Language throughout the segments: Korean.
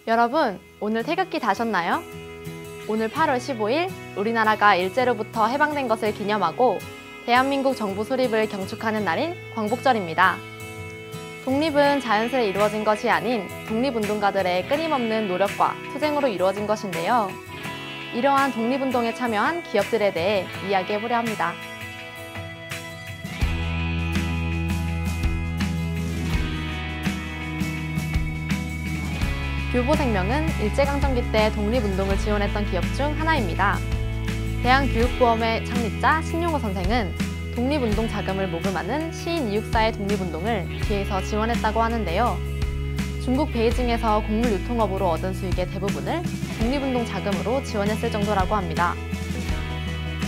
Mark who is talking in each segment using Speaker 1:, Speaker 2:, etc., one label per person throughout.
Speaker 1: 여러분, 오늘 태극기 다셨나요? 오늘 8월 15일 우리나라가 일제로부터 해방된 것을 기념하고 대한민국 정부 수립을 경축하는 날인 광복절입니다. 독립은 자연스레 이루어진 것이 아닌 독립운동가들의 끊임없는 노력과 투쟁으로 이루어진 것인데요. 이러한 독립운동에 참여한 기업들에 대해 이야기해보려 합니다. 교보생명은 일제강점기 때 독립운동을 지원했던 기업 중 하나입니다. 대한교육보험의 창립자 신용호 선생은 독립운동 자금을 모금하는 시인 이육사의 독립운동을 뒤에서 지원했다고 하는데요. 중국 베이징에서 곡물 유통업으로 얻은 수익의 대부분을 독립운동 자금으로 지원했을 정도라고 합니다.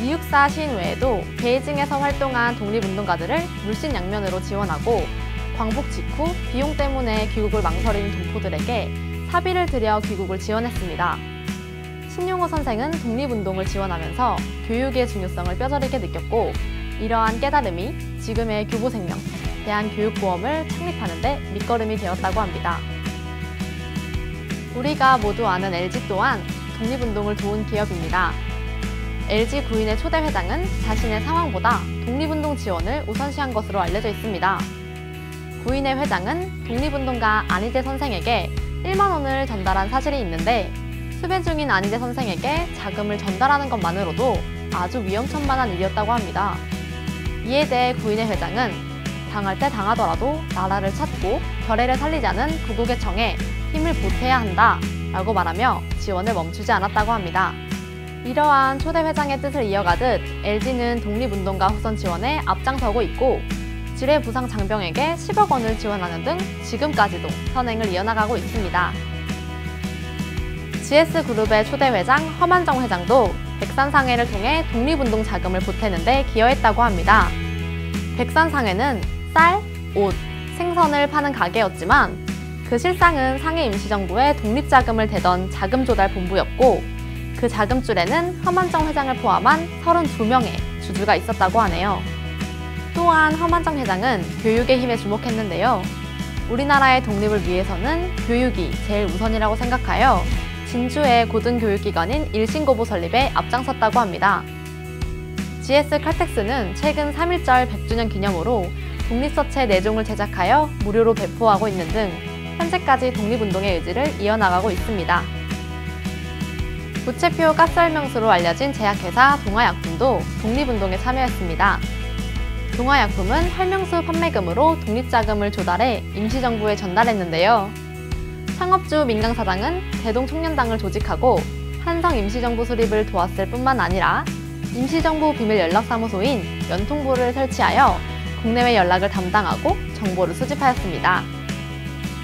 Speaker 1: 이육사 시인 외에도 베이징에서 활동한 독립운동가들을 물신양면으로 지원하고 광복 직후 비용 때문에 귀국을 망설이는 동포들에게 사비를 들여 귀국을 지원했습니다. 신용호 선생은 독립운동을 지원하면서 교육의 중요성을 뼈저리게 느꼈고 이러한 깨달음이 지금의 교보생명, 대한교육보험을 창립하는 데 밑거름이 되었다고 합니다. 우리가 모두 아는 LG 또한 독립운동을 도운 기업입니다. LG 구인의 초대 회장은 자신의 상황보다 독립운동 지원을 우선시한 것으로 알려져 있습니다. 구인의 회장은 독립운동가 안희재 선생에게 1만 원을 전달한 사실이 있는데 수배 중인 안희재 선생에게 자금을 전달하는 것만으로도 아주 위험천만한 일이었다고 합니다. 이에 대해 구인의 회장은 당할 때 당하더라도 나라를 찾고 결의를 살리자는 구국의 청에 힘을 보태야 한다 라고 말하며 지원을 멈추지 않았다고 합니다. 이러한 초대 회장의 뜻을 이어가듯 LG는 독립운동가 후선 지원에 앞장서고 있고 지뢰부상 장병에게 10억 원을 지원하는 등 지금까지도 선행을 이어나가고 있습니다. GS그룹의 초대 회장 허만정 회장도 백산상해를 통해 독립운동 자금을 보태는 데 기여했다고 합니다. 백산상해는 쌀, 옷, 생선을 파는 가게였지만 그 실상은 상해 임시정부의 독립자금을 대던 자금조달본부였고 그 자금줄에는 허만정 회장을 포함한 32명의 주주가 있었다고 하네요. 또한 허만정 회장은 교육의 힘에 주목했는데요. 우리나라의 독립을 위해서는 교육이 제일 우선이라고 생각하여 진주의 고등교육기관인 일신고보 설립에 앞장섰다고 합니다. GS칼텍스는 최근 3.1절 100주년 기념으로 독립서체 4종을 제작하여 무료로 배포하고 있는 등 현재까지 독립운동의 의지를 이어나가고 있습니다. 부채표 가스활명수로 알려진 제약회사 동아약품도 독립운동에 참여했습니다. 동아약품은 활명수 판매금으로 독립자금을 조달해 임시정부에 전달했는데요. 창업주 민강사장은 대동청년당을 조직하고 한성 임시정부 수립을 도왔을 뿐만 아니라 임시정부 비밀연락사무소인 연통부를 설치하여 국내외 연락을 담당하고 정보를 수집하였습니다.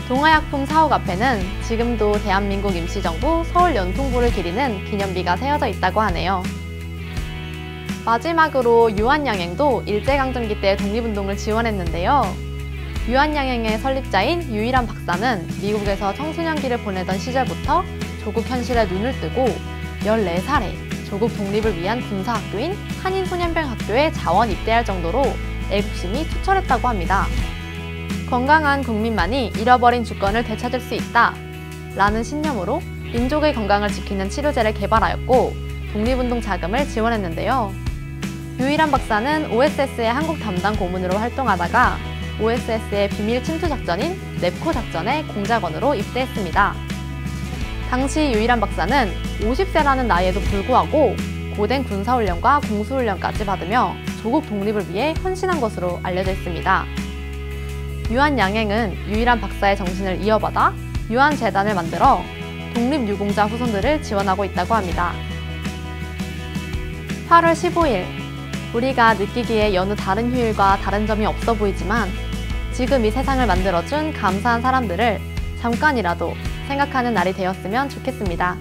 Speaker 1: 동아약품 사옥 앞에는 지금도 대한민국 임시정부 서울연통부를 기리는 기념비가 세워져 있다고 하네요. 마지막으로 유한양행도 일제강점기 때 독립운동을 지원했는데요. 유한양행의 설립자인 유일한 박사는 미국에서 청소년기를 보내던 시절부터 조국 현실에 눈을 뜨고 14살에 조국 독립을 위한 군사학교인 한인소년병학교에 자원 입대할 정도로 애국심이 투철했다고 합니다. 건강한 국민만이 잃어버린 주권을 되찾을 수 있다 라는 신념으로 민족의 건강을 지키는 치료제를 개발하였고 독립운동 자금을 지원했는데요. 유일한 박사는 OSS의 한국 담당 고문으로 활동하다가 OSS의 비밀 침투 작전인 넵코 작전의 공작원으로 입대했습니다. 당시 유일한 박사는 50세라는 나이에도 불구하고 고된 군사훈련과 공수훈련까지 받으며 조국 독립을 위해 헌신한 것으로 알려져 있습니다. 유한양행은 유일한 박사의 정신을 이어받아 유한재단을 만들어 독립유공자 후손들을 지원하고 있다고 합니다. 8월 15일 우리가 느끼기에 여느 다른 휴일과 다른 점이 없어 보이지만 지금 이 세상을 만들어준 감사한 사람들을 잠깐이라도 생각하는 날이 되었으면 좋겠습니다.